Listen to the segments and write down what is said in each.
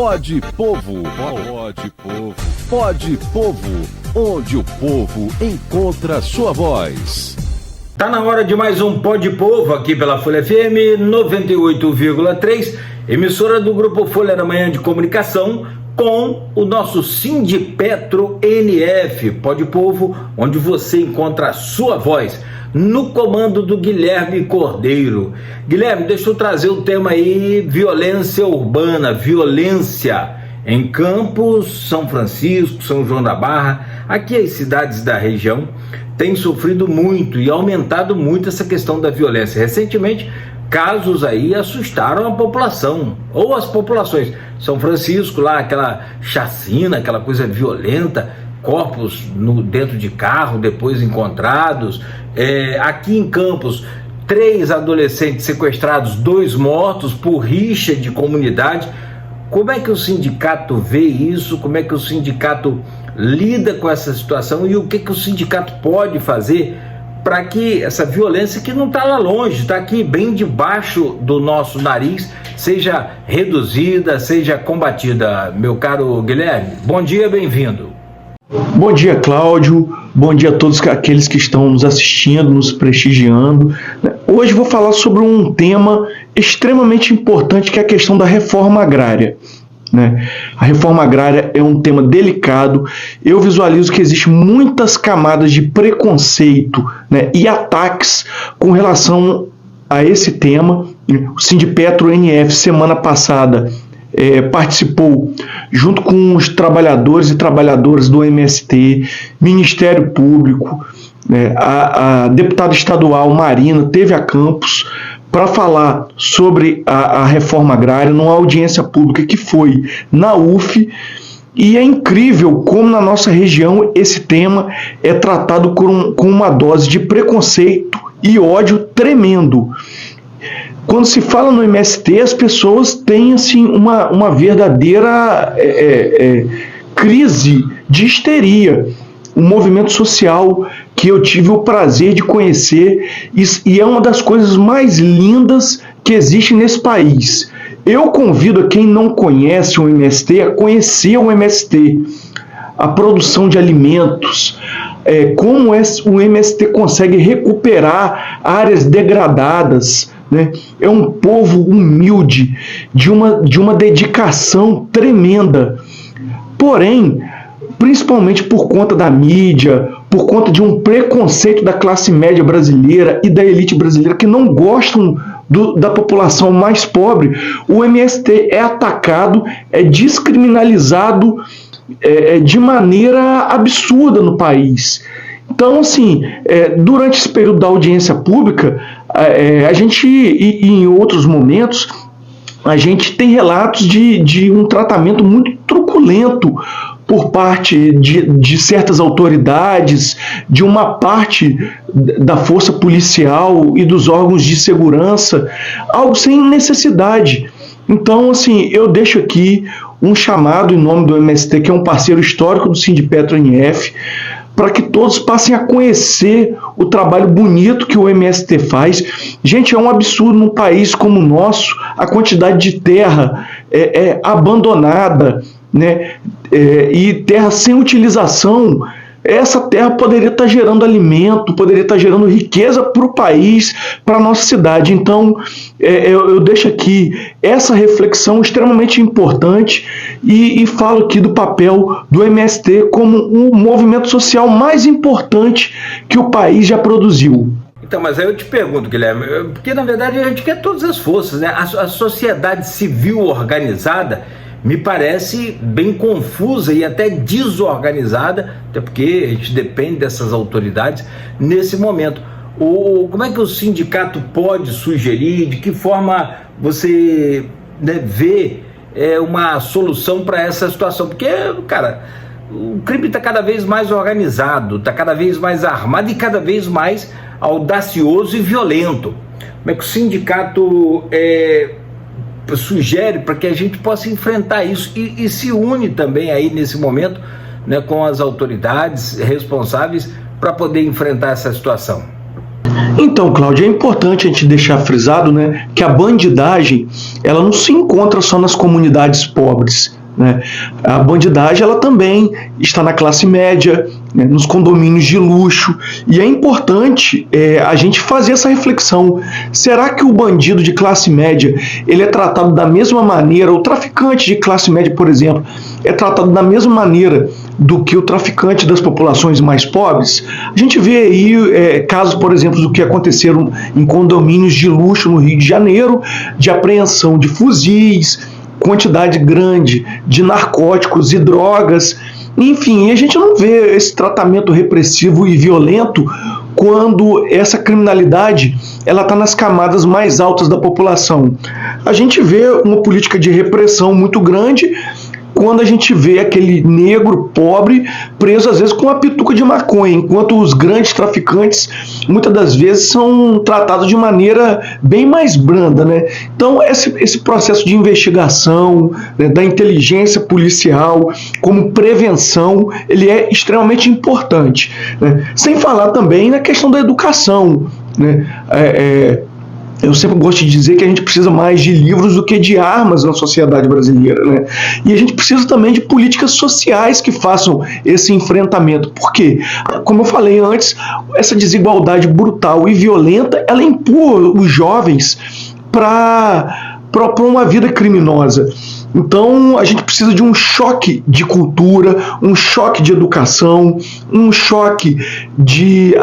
Pode Povo, pode Povo, pode Povo, onde o povo encontra sua voz. Tá na hora de mais um Pode Povo aqui pela Folha FM 98,3, emissora do Grupo Folha da Manhã de Comunicação, com o nosso Sindipetro NF, Pode Povo, onde você encontra a sua voz, no comando do Guilherme Cordeiro. Guilherme, deixa eu trazer o tema aí, violência urbana, violência em Campos, São Francisco, São João da Barra. Aqui as cidades da região têm sofrido muito e aumentado muito essa questão da violência. Recentemente, casos aí assustaram a população, ou as populações. São Francisco, lá aquela chacina, aquela coisa violenta, corpos dentro de carro depois encontrados. Aqui em Campos, 3 adolescentes sequestrados, 2 mortos por rixa de comunidade. Como é que o sindicato vê isso? Como é que o sindicato lida com essa situação? E o que o sindicato pode fazer para que essa violência, que não está lá longe, está aqui bem debaixo do nosso nariz, seja reduzida, seja combatida? Meu caro Guilherme, bom dia, bem-vindo. Bom dia, Cláudio. Bom dia a todos aqueles que estão nos assistindo, nos prestigiando. Hoje vou falar sobre um tema extremamente importante, que é a questão da reforma agrária. A reforma agrária é um tema delicado. Eu visualizo que existem muitas camadas de preconceito, e ataques com relação a esse tema. O Sindipetro NF, semana passada, participou junto com os trabalhadores e trabalhadoras do MST, Ministério Público, a deputada estadual Marina teve a Campos para falar sobre a reforma agrária numa audiência pública que foi na UF. E é incrível como na nossa região esse tema é tratado com uma dose de preconceito e ódio tremendo. Quando se fala no MST, as pessoas têm assim, uma verdadeira crise de histeria. Um movimento social que eu tive o prazer de conhecer, e é uma das coisas mais lindas que existe nesse país. Eu convido a quem não conhece o MST a conhecer o MST, a produção de alimentos, como o MST consegue recuperar áreas degradadas. É um povo humilde, de uma dedicação tremenda. Porém, principalmente por conta da mídia, por conta de um preconceito da classe média brasileira e da elite brasileira, que não gostam da população mais pobre, o MST é atacado, é descriminalizado de maneira absurda no país. Então, assim, durante esse período da audiência pública, a gente, e em outros momentos, a gente tem relatos de um tratamento muito truculento por parte de certas autoridades, de uma parte da força policial e dos órgãos de segurança, algo sem necessidade. Então, assim, eu deixo aqui um chamado em nome do MST, que é um parceiro histórico do Sindipetro NF, para que todos passem a conhecer o trabalho bonito que o MST faz. Gente, é um absurdo num país como o nosso, a quantidade de terra abandonada, e terra sem utilização. Essa terra poderia estar gerando alimento, poderia estar gerando riqueza para o país, para a nossa cidade. Então, eu deixo aqui essa reflexão extremamente importante e falo aqui do papel do MST como o movimento social mais importante que o país já produziu. Então, mas aí eu te pergunto, Guilherme, porque na verdade a gente quer todas as forças, A sociedade civil organizada me parece bem confusa e até desorganizada, até porque a gente depende dessas autoridades nesse momento. Como é que o sindicato pode sugerir, de que forma você vê uma solução para essa situação? Porque, cara, o crime está cada vez mais organizado, está cada vez mais armado e cada vez mais audacioso e violento. Como é que o sindicato sugere para que a gente possa enfrentar isso e se une também aí nesse momento, com as autoridades responsáveis para poder enfrentar essa situação? Então, Cláudio, é importante a gente deixar frisado, né, que a bandidagem ela não se encontra só nas comunidades pobres, né? A bandidagem ela também está na classe média, né, nos condomínios de luxo, e é importante a gente fazer essa reflexão. Será que o bandido de classe média ele é tratado da mesma maneira, o traficante de classe média, por exemplo, é tratado da mesma maneira do que o traficante das populações mais pobres? A gente vê aí casos, por exemplo, do que aconteceram em condomínios de luxo no Rio de Janeiro, de apreensão de fuzis, quantidade grande de narcóticos e drogas, enfim, a gente não vê esse tratamento repressivo e violento quando essa criminalidade ela está nas camadas mais altas da população. A gente vê uma política de repressão muito grande quando a gente vê aquele negro pobre preso às vezes com uma pituca de maconha, enquanto os grandes traficantes muitas das vezes são tratados de maneira bem mais branda, né? Então esse processo de investigação, né, da inteligência policial como prevenção, ele é extremamente importante, né? Sem falar também na questão da educação, né? Eu sempre gosto de dizer que a gente precisa mais de livros do que de armas na sociedade brasileira, né? E a gente precisa também de políticas sociais que façam esse enfrentamento. Por quê? Como eu falei antes, essa desigualdade brutal e violenta, ela empurra os jovens para uma vida criminosa. Então a gente precisa de um choque de cultura, um choque de educação, um choque de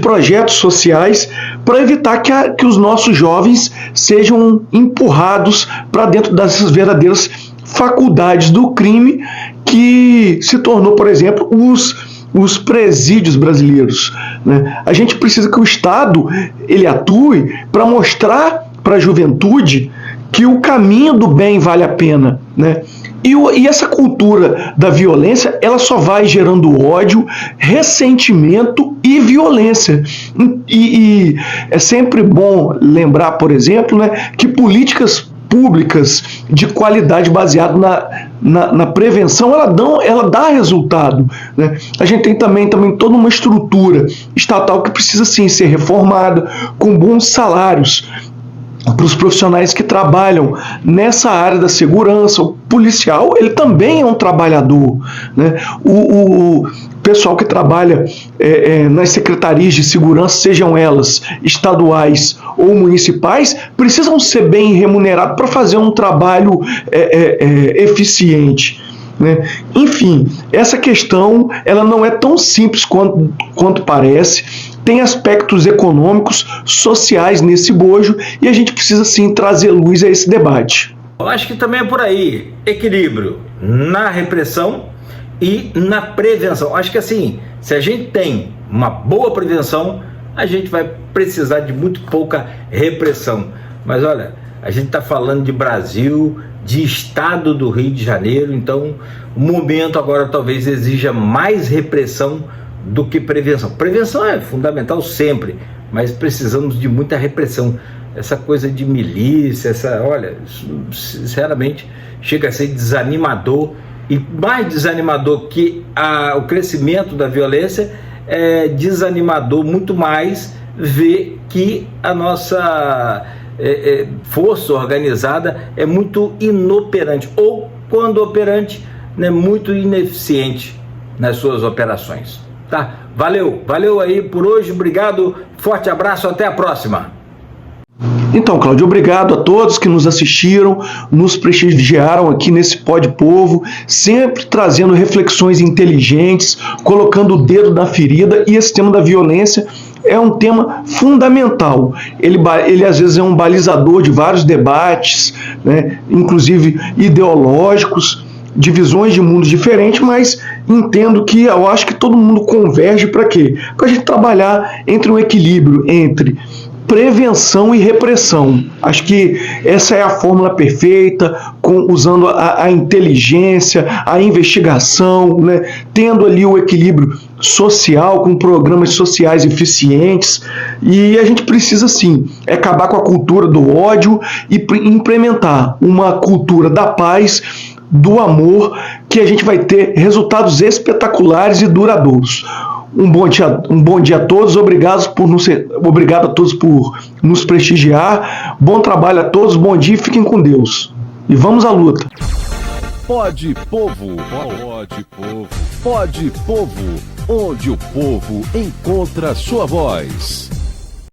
projetos sociais para evitar que os nossos jovens sejam empurrados para dentro dessas verdadeiras faculdades do crime que se tornou, por exemplo, os presídios brasileiros, né? A gente precisa que o Estado ele atue para mostrar para a juventude que o caminho do bem vale a pena, né? E essa cultura da violência, ela só vai gerando ódio, ressentimento e violência. E é sempre bom lembrar, por exemplo, né, que políticas públicas de qualidade baseado na prevenção, ela dá resultado, né? A gente tem também toda uma estrutura estatal que precisa sim ser reformada, com bons salários para os profissionais que trabalham nessa área da segurança. O policial, ele também é um trabalhador, né? O pessoal que trabalha nas secretarias de segurança, sejam elas estaduais ou municipais, precisam ser bem remunerados para fazer um trabalho eficiente, né? Enfim, essa questão ela não é tão simples quanto parece. Tem aspectos econômicos, sociais nesse bojo, e a gente precisa sim trazer luz a esse debate. Eu acho que também é por aí, equilíbrio na repressão e na prevenção. Acho que assim, se a gente tem uma boa prevenção, a gente vai precisar de muito pouca repressão. Mas olha, a gente está falando de Brasil, de estado do Rio de Janeiro, então o momento agora talvez exija mais repressão do que prevenção. Prevenção é fundamental sempre, mas precisamos de muita repressão. Essa coisa de milícia, olha, sinceramente, chega a ser desanimador, e mais desanimador que o crescimento da violência, é desanimador muito mais ver que a nossa força organizada é muito inoperante, ou quando operante, né, muito ineficiente nas suas operações. Tá? Valeu aí por hoje, obrigado, forte abraço, até a próxima. Então, Cláudio, obrigado a todos que nos assistiram, nos prestigiaram aqui nesse Pod Povo, sempre trazendo reflexões inteligentes, colocando o dedo na ferida, e esse tema da violência é um tema fundamental. Ele às vezes é um balizador de vários debates, né, inclusive ideológicos, de visões de mundos diferentes, mas entendo que eu acho que todo mundo converge para quê? Para a gente trabalhar entre um equilíbrio entre prevenção e repressão. Acho que essa é a fórmula perfeita, usando a inteligência, a investigação, né? Tendo ali o equilíbrio social, com programas sociais eficientes. E a gente precisa, sim, acabar com a cultura do ódio e implementar uma cultura da paz, do amor, que a gente vai ter resultados espetaculares e duradouros. um bom dia a todos, obrigado a todos por nos prestigiar, bom trabalho a todos, bom dia e fiquem com Deus. E vamos à luta. Pode Povo, pode Povo, pode Povo, onde o povo encontra sua voz.